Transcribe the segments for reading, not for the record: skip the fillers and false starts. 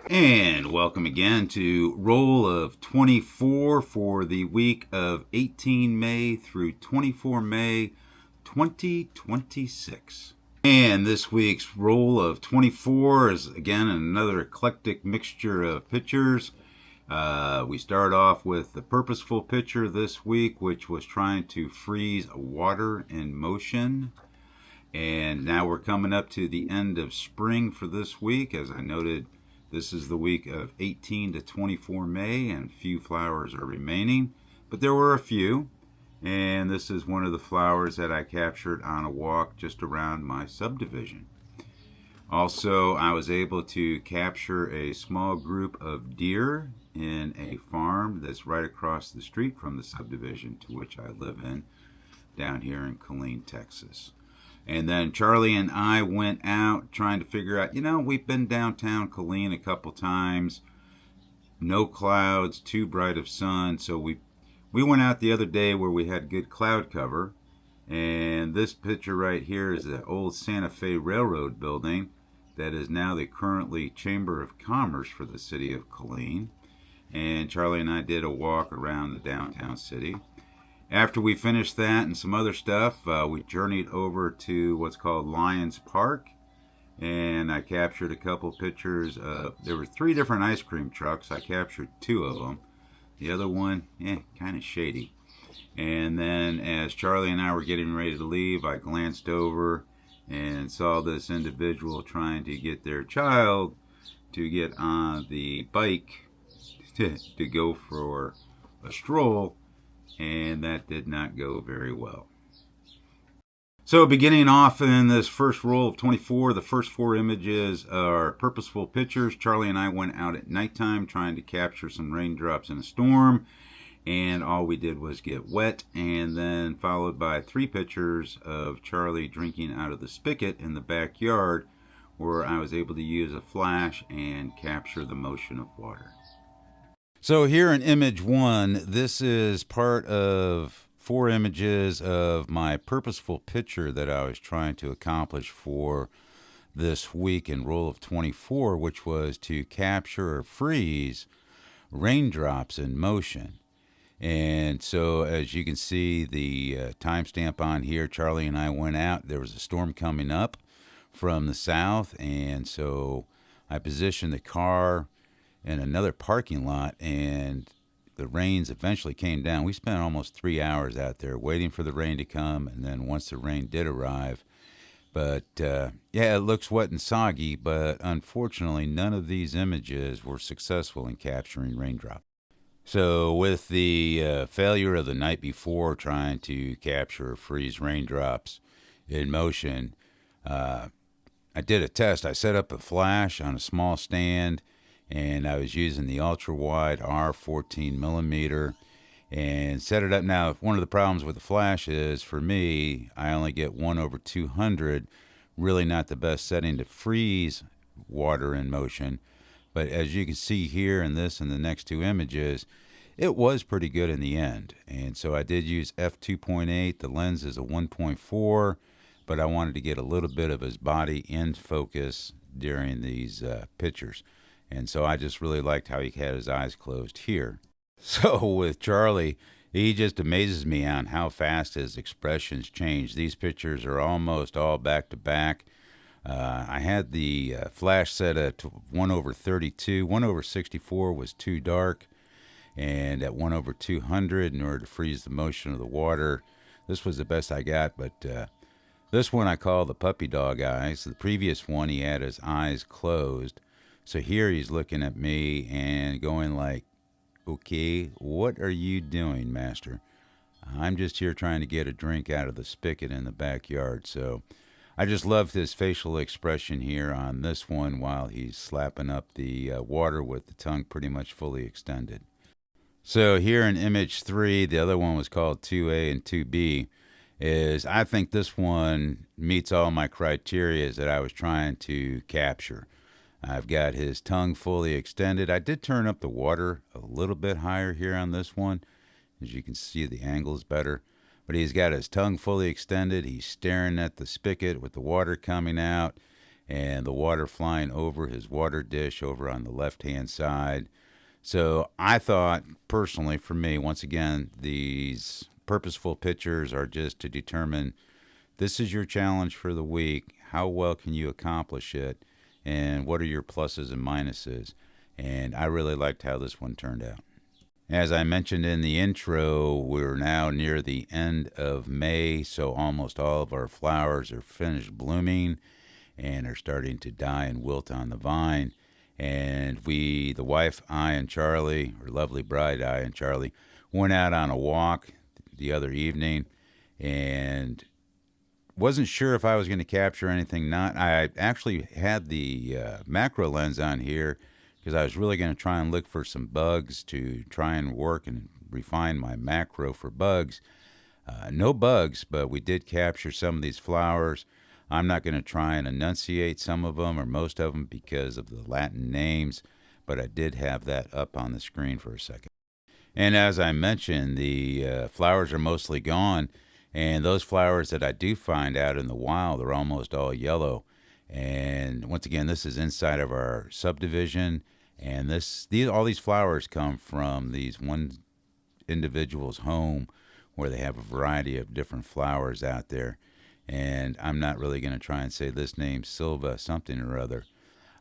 And welcome again to Roll of 24 for the week of 18 May through 24 May 2026. And this week's Roll of 24 is again another eclectic mixture of pictures. We start off with the purposeful picture this week, which was trying to freeze water in motion. And now we're coming up to the end of spring for this week. As I noted, this is the week of 18 to 24 May, and few flowers are remaining, but there were a few. And this is one of the flowers that I captured on a walk just around my subdivision. Also, I was able to capture a small group of deer in a farm that's right across the street from the subdivision to which I live in, down here in Killeen, Texas. And then Charlie and I went out trying to figure out, we've been downtown Killeen a couple times. No clouds, too bright of sun. So we went out the other day where we had good cloud cover. And this picture right here is the old Santa Fe Railroad building that is now the currently Chamber of Commerce for the city of Killeen. And Charlie and I did a walk around the downtown city. After we finished that and some other stuff, we journeyed over to what's called Lions Park, and I captured a couple pictures. There were 3 different ice cream trucks. I captured 2 of them. The other one, kind of shady. And then as Charlie and I were getting ready to leave, I glanced over and saw this individual trying to get their child to get on the bike to go for a stroll. And that did not go very well. So beginning off in this first roll of 24, the first 4 images are purposeful pictures. Charlie and I went out at nighttime trying to capture some raindrops in a storm, and all we did was get wet, and then followed by 3 pictures of Charlie drinking out of the spigot in the backyard, where I was able to use a flash and capture the motion of water. So here in image 1, this is part of 4 images of my purposeful picture that I was trying to accomplish for this week in Roll of 24, which was to capture or freeze raindrops in motion. And so as you can see, the timestamp on here, Charlie and I went out. There was a storm coming up from the south, and so I positioned the car in another parking lot, and the rains eventually came down. We spent almost 3 hours out there waiting for the rain to come, and then once the rain did arrive, but it looks wet and soggy, but unfortunately none of these images were successful in capturing raindrops. So with the failure of the night before trying to capture or freeze raindrops in motion, I did a test. I set up a flash on a small stand, and I was using the ultra-wide R14 millimeter and set it up. Now, one of the problems with the flash is, for me, I only get 1/200, really not the best setting to freeze water in motion. But as you can see here in this and the next 2 images, it was pretty good in the end. And so I did use f2.8. The lens is a 1.4, but I wanted to get a little bit of his body in focus during these pictures. And so I just really liked how he had his eyes closed here. So with Charlie, he just amazes me on how fast his expressions change. These pictures are almost all back to back. I had the flash set at 1/32. 1/64 was too dark. And at 1/200, in order to freeze the motion of the water, this was the best I got. But this one I call the puppy dog eyes. The previous one, he had his eyes closed. So here he's looking at me and going like, okay, what are you doing, master? I'm just here trying to get a drink out of the spigot in the backyard. So I just loved his facial expression here on this one while he's slapping up the water with the tongue pretty much fully extended. So here in image 3, the other one was called 2A and 2B, is I think this one meets all my criteria that I was trying to capture. I've got his tongue fully extended. I did turn up the water a little bit higher here on this one. As you can see, the angle is better. But he's got his tongue fully extended. He's staring at the spigot with the water coming out. and the water flying over his water dish over on the left-hand side. So I thought, personally, for me, once again, these purposeful pictures are just to determine this is your challenge for the week. How well can you accomplish it? And what are your pluses and minuses? And I really liked how this one turned out. As I mentioned in the intro, we're now near the end of May, so almost all of our flowers are finished blooming and are starting to die and wilt on the vine. And we, the wife, I, and Charlie, or lovely bride, I and Charlie, went out on a walk the other evening and wasn't sure if I was going to capture anything. Not, I actually had the macro lens on here because I was really going to try and look for some bugs to try and work and refine my macro for bugs. No bugs, but we did capture some of these flowers. I'm not going to try and enunciate some of them or most of them because of the Latin names, but I did have that up on the screen for a second. And as I mentioned, the flowers are mostly gone, and those flowers that I do find out in the wild are almost all yellow. And once again, this is inside of our subdivision, and all these flowers come from these one individual's home where they have a variety of different flowers out there. And I'm not really going to try and say this name, Silva something or other.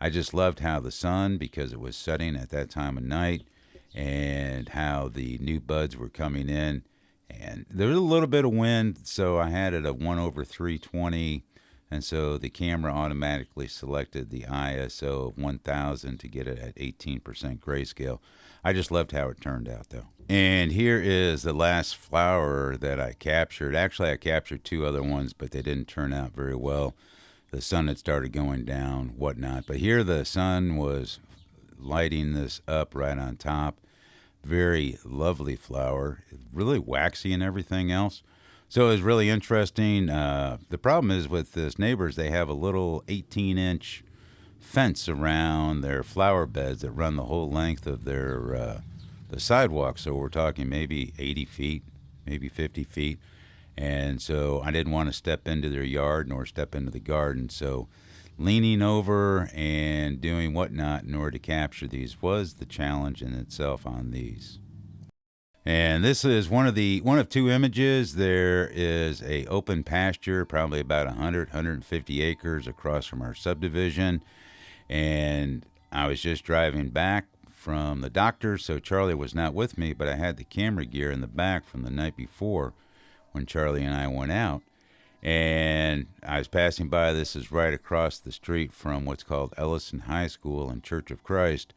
I just loved how the sun, because it was setting at that time of night, and how the new buds were coming in. And there was a little bit of wind, so I had it at 1/320, and so the camera automatically selected the ISO of 1000 to get it at 18% grayscale. I just loved how it turned out, though. And here is the last flower that I captured. Actually, I captured two other ones, but they didn't turn out very well. The sun had started going down, whatnot. But here the sun was lighting this up right on top. Very lovely flower, really waxy and everything else. So it was really interesting. The problem is with this neighbors, they have a little 18-inch fence around their flower beds that run the whole length of their the sidewalk. So we're talking maybe 80 feet, maybe 50 feet. And so I didn't want to step into their yard nor step into the garden. So leaning over and doing whatnot in order to capture these was the challenge in itself on these. And this is one of two images. There is a open pasture, probably about 150 acres across from our subdivision. And I was just driving back from the doctor, so Charlie was not with me, but I had the camera gear in the back from the night before when Charlie and I went out. And I was passing by. This is right across the street from what's called Ellison High School and Church of Christ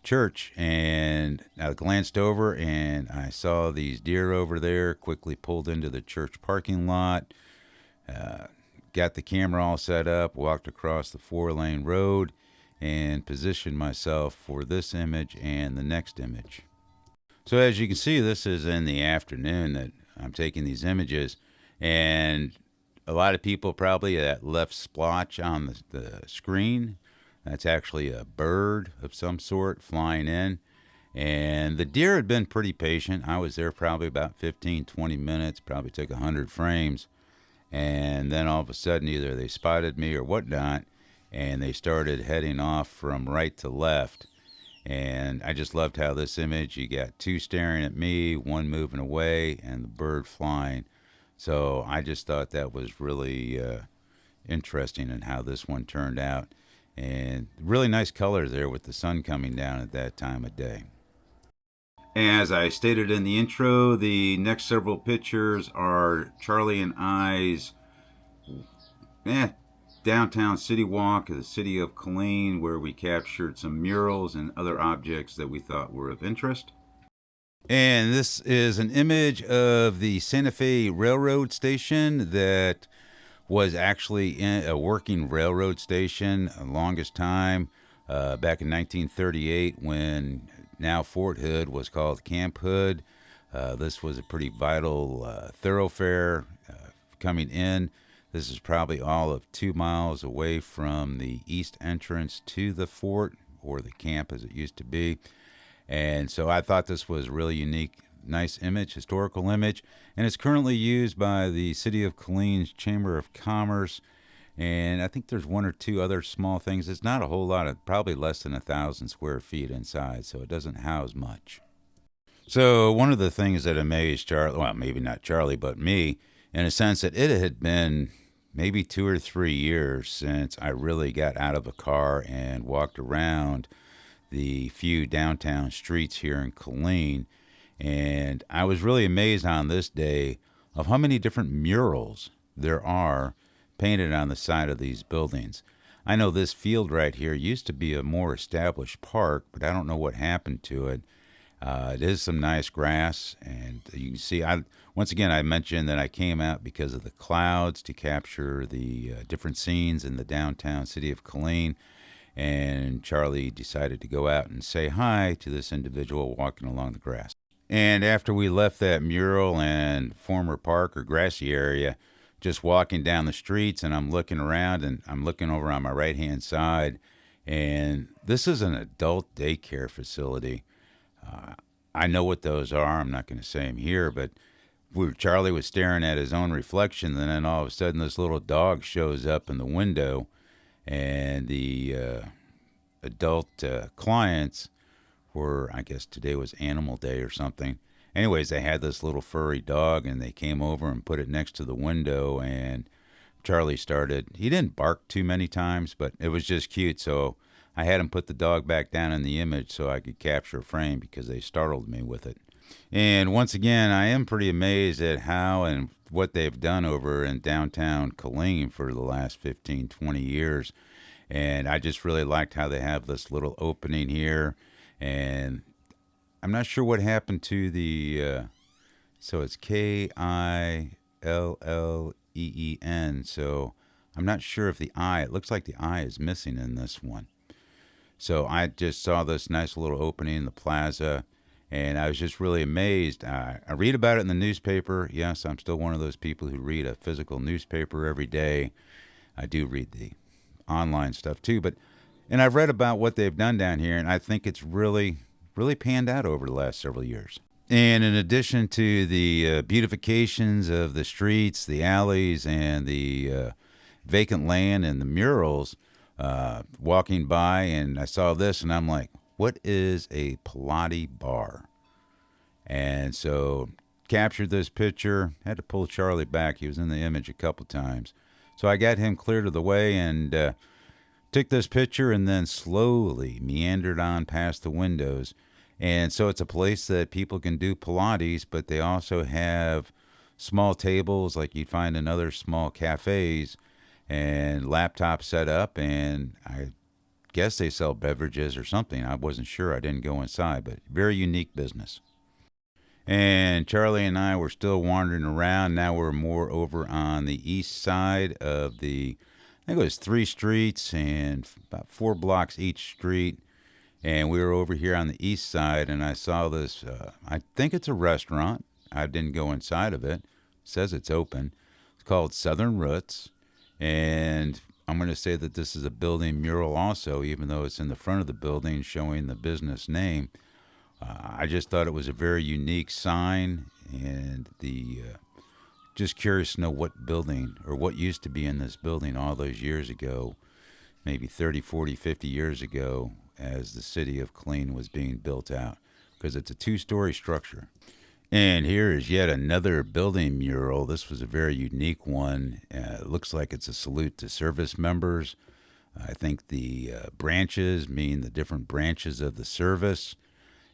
church. And I glanced over and I saw these deer over there, quickly pulled into the church parking lot, got the camera all set up, walked across the 4-lane road, and positioned myself for this image and the next image. So as you can see, this is in the afternoon that I'm taking these images, and a lot of people probably that left splotch on the screen, that's actually a bird of some sort flying in. And the deer had been pretty patient. I was there probably about 15-20 minutes, probably took 100 frames. And then all of a sudden either they spotted me or whatnot, and they started heading off from right to left. And I just loved how this image, you got two staring at me, one moving away, and the bird flying. So I just thought that was really interesting in how this one turned out. And really nice color there with the sun coming down at that time of day. As I stated in the intro, the next several pictures are Charlie and I's downtown city walk of the city of Killeen, where we captured some murals and other objects that we thought were of interest. And this is an image of the Santa Fe Railroad Station that was actually a working railroad station the longest time, back in 1938 when now Fort Hood was called Camp Hood. This was a pretty vital thoroughfare coming in. This is probably all of 2 miles away from the east entrance to the fort, or the camp as it used to be. And so I thought this was a really unique, nice image, historical image. And it's currently used by the City of Killeen's Chamber of Commerce. And I think there's one or two other small things. It's not a whole lot of, probably less than 1,000 square feet inside, so it doesn't house much. So one of the things that amazed Charlie, well, maybe not Charlie, but me, in a sense that it had been maybe 2 or 3 years since I really got out of a car and walked around the few downtown streets here in Killeen. And I was really amazed on this day of how many different murals there are painted on the side of these buildings. I know this field right here used to be a more established park, but I don't know what happened to it. It is some nice grass, and you can see. Once again, I mentioned that I came out because of the clouds to capture the different scenes in the downtown city of Killeen. And Charlie decided to go out and say hi to this individual walking along the grass. And after we left that mural and former park or grassy area, just walking down the streets, and I'm looking around, and I'm looking over on my right hand side, and this is an adult daycare facility. I know what those are. I'm not going to say them here, but Charlie was staring at his own reflection, and then all of a sudden this little dog shows up in the window, and the adult clients were, I guess today was Animal Day or something. Anyways, they had this little furry dog, and they came over and put it next to the window, and Charlie started, he didn't bark too many times, but it was just cute, so I had him put the dog back down in the image so I could capture a frame because they startled me with it. And once again, I am pretty amazed at how and what they've done over in downtown Killeen for the last 15, 20 years. And I just really liked how they have this little opening here. And I'm not sure what happened to the, so it's Killeen. So I'm not sure if the I, it looks like the I is missing in this one. So I just saw this nice little opening in the plaza, and I was just really amazed. I read about it in the newspaper. Yes, I'm still one of those people who read a physical newspaper every day. I do read the online stuff too, and I've read about what they've done down here, and I think it's really, really panned out over the last several years. And in addition to the beautifications of the streets, the alleys, and the vacant land and the murals, walking by, and I saw this, and I'm like, what is a Pilates bar? And so captured this picture, had to pull Charlie back. He was in the image a couple times. So I got him cleared of the way and took this picture, and then slowly meandered on past the windows. And so it's a place that people can do Pilates, but they also have small tables like you'd find in other small cafes, and laptop set up, and I guess they sell beverages or something. I wasn't sure. I didn't go inside, but very unique business. And Charlie and I were still wandering around. Now we're more over on the east side of I think it was 3 streets and about 4 blocks each street. And we were over here on the east side, and I saw this, I think it's a restaurant. I didn't go inside of it. It says it's open. It's called Southern Roots. And I'm going to say that this is a building mural also, even though it's in the front of the building showing the business name. I just thought it was a very unique sign, and just curious to know what building or what used to be in this building all those years ago, maybe 30, 40, 50 years ago, as the city of Killeen was being built out, because it's a 2-story structure. And here is yet another building mural. This was a very unique one. It looks like it's a salute to service members. I think the branches mean the different branches of the service.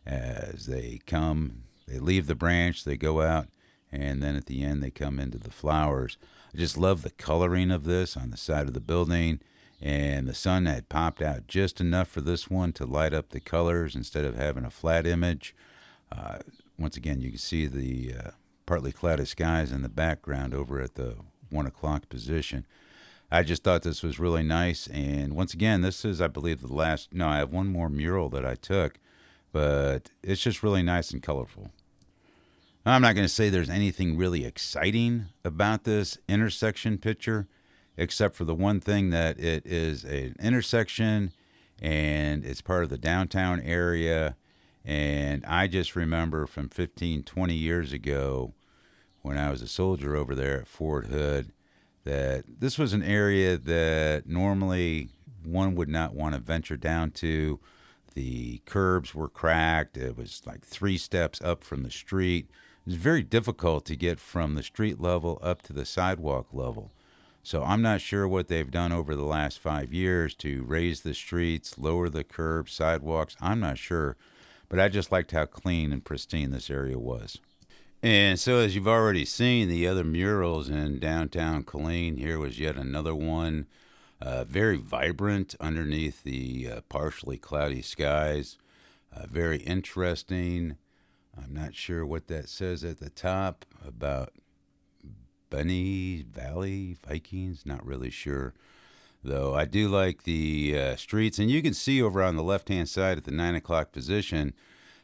As they come, they leave the branch, they go out, and then at the end they come into the flowers. I just love the coloring of this on the side of the building. And the sun had popped out just enough for this one to light up the colors instead of having a flat image. Once again, you can see the partly clouded skies in the background over at the 1 o'clock position. I just thought this was really nice. And once again, this is, I believe, the last. No, I have one more mural that I took, but it's just really nice and colorful. I'm not going to say there's anything really exciting about this intersection picture, except for the one thing that it is an intersection and it's part of the downtown area. And I just remember from 15, 20 years ago when I was a soldier over there at Fort Hood that this was an area that normally one would not want to venture down to. The curbs were cracked. It was like 3 steps up from the street. It was very difficult to get from the street level up to the sidewalk level. So I'm not sure what they've done over the last 5 years to raise the streets, lower the curbs, sidewalks. I'm not sure. But I just liked how clean and pristine this area was. And so, as you've already seen, the other murals in downtown Killeen, here was yet another one. Very vibrant underneath the partially cloudy skies. Very interesting. I'm not sure what that says at the top about Bunny Valley Vikings. Not really sure. Though I do like the streets. And you can see over on the left-hand side at the 9 o'clock position,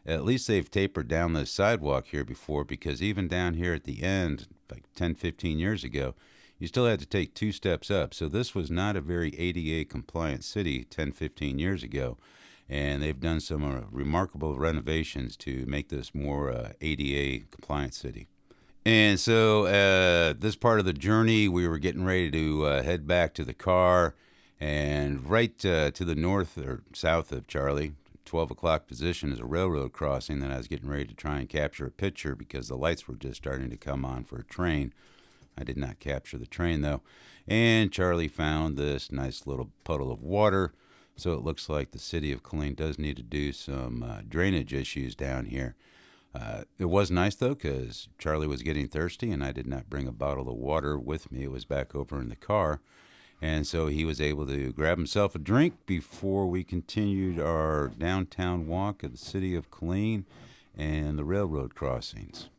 at least they've tapered down the sidewalk here before, because even down here at the end, like 10, 15 years ago, you still had to take 2 steps up. So this was not a very ADA compliant city 10, 15 years ago. And they've done some remarkable renovations to make this more ADA compliant city. And so this part of the journey, we were getting ready to head back to the car. And right to the north or south of Charlie, 12 o'clock position, is a railroad crossing that I was getting ready to try and capture a picture because the lights were just starting to come on for a train. I did not capture the train, though. And Charlie found this nice little puddle of water. So it looks like the city of Killeen does need to do some drainage issues down here. It was nice, though, because Charlie was getting thirsty, and I did not bring a bottle of water with me. It was back over in the car. And so he was able to grab himself a drink before we continued our downtown walk of the city of Killeen and the railroad crossings.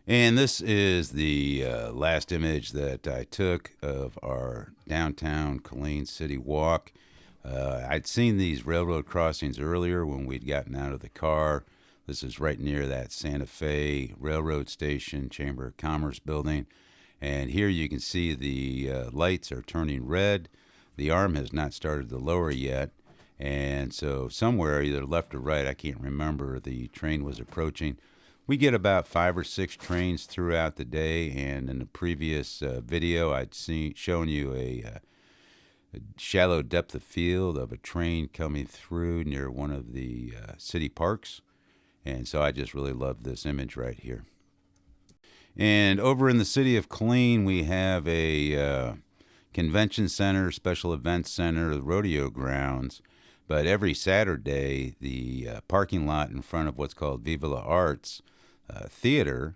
And this is the last image that I took of our downtown Killeen city walk. I'd seen these railroad crossings earlier when we'd gotten out of the car. This is right near that Santa Fe Railroad Station, Chamber of Commerce building. And here you can see the lights are turning red. The arm has not started to lower yet. And so somewhere, either left or right, I can't remember, the train was approaching. We get about 5 or 6 trains throughout the day. And in the previous video, I'd shown you a shallow depth of field of a train coming through near one of the city parks. And so I just really love this image right here. And over in the city of Killeen, we have a convention center, special events center, the rodeo grounds. But every Saturday, the parking lot in front of what's called Viva la Arts Theater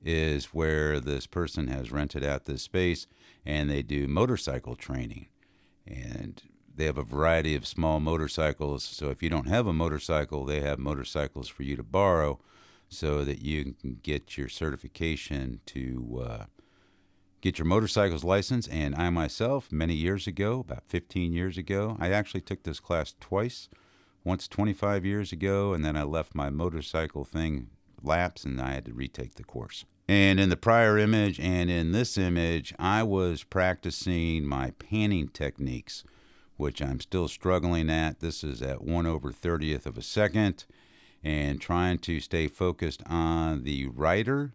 is where this person has rented out this space, and they do motorcycle training. And they have a variety of small motorcycles. So if you don't have a motorcycle, they have motorcycles for you to borrow so that you can get your certification to get your motorcycle's license. And I myself, many years ago, about 15 years ago, I actually took this class twice. Once 25 years ago, and then I left my motorcycle thing lapse, and I had to retake the course. And in the prior image and in this image, I was practicing my panning techniques, which I'm still struggling at. This is at 1/30th of a second, and trying to stay focused on the rider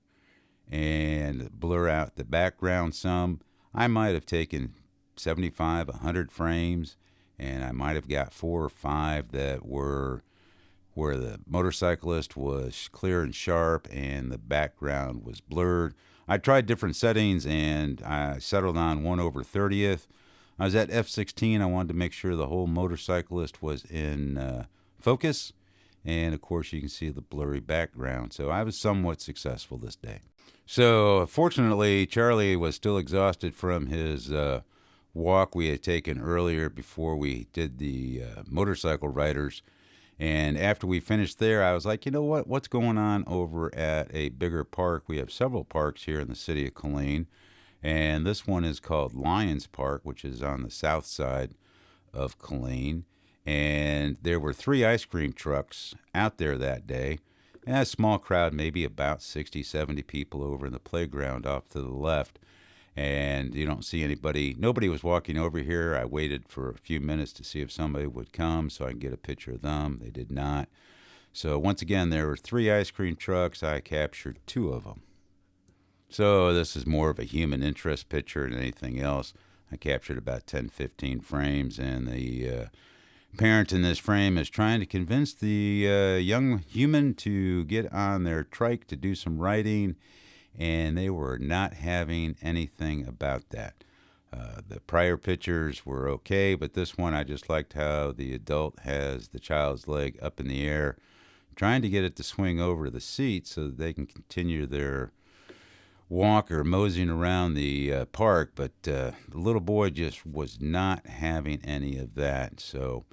and blur out the background some. I might have taken 75, 100 frames, and I might have got 4 or 5 that were where the motorcyclist was clear and sharp and the background was blurred. I tried different settings, and I settled on 1/30th. I was at F16. I wanted to make sure the whole motorcyclist was in focus. And, of course, you can see the blurry background. So I was somewhat successful this day. So, fortunately, Charlie was still exhausted from his walk we had taken earlier before we did the motorcycle riders. And after we finished there, I was like, you know what? What's going on over at a bigger park? We have several parks here in the city of Killeen. And this one is called Lions Park, which is on the south side of Killeen. And there were 3 ice cream trucks out there that day. And a small crowd, maybe about 60, 70 people over in the playground off to the left. And you don't see anybody. Nobody was walking over here. I waited for a few minutes to see if somebody would come so I can get a picture of them. They did not. So once again, there were 3 ice cream trucks. I captured 2 of them. So this is more of a human interest picture than anything else. I captured about 10, 15 frames, and the parent in this frame is trying to convince the young human to get on their trike to do some riding, and they were not having anything about that. The prior pictures were okay, but this one I just liked how the adult has the child's leg up in the air, trying to get it to swing over the seat so that they can continue their walk or moseying around the park. But the little boy just was not having any of that. So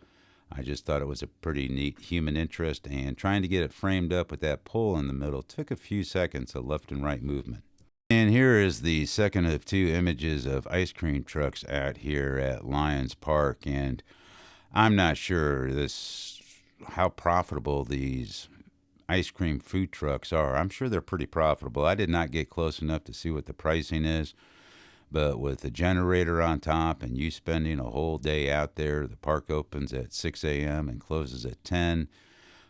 I just thought it was a pretty neat human interest, and trying to get it framed up with that pole in the middle took a few seconds of left and right movement. And here is the second of two images of ice cream trucks out here at Lions Park. And I'm not sure how profitable these ice cream food trucks are. I'm sure they're pretty profitable. I did not get close enough to see what the pricing is, but with the generator on top and you spending a whole day out there, the park opens at 6 a.m. and closes at 10.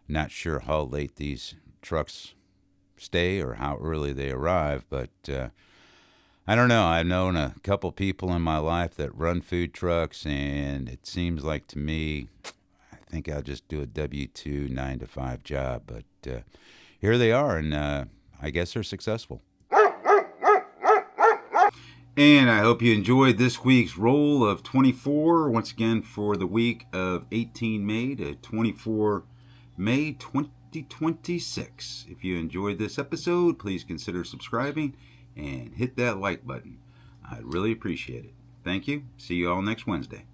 Not sure how late these trucks stay or how early they arrive, but I don't know. I've known a couple people in my life that run food trucks, and it seems like to me, I think I'll just do a W-2 9 to 5 job. But here they are, and I guess they're successful. And I hope you enjoyed this week's roll of 24, once again for the week of 18 May to 24 May 2026. If you enjoyed this episode, please consider subscribing and hit that like button. I'd really appreciate it. Thank you. See you all next Wednesday.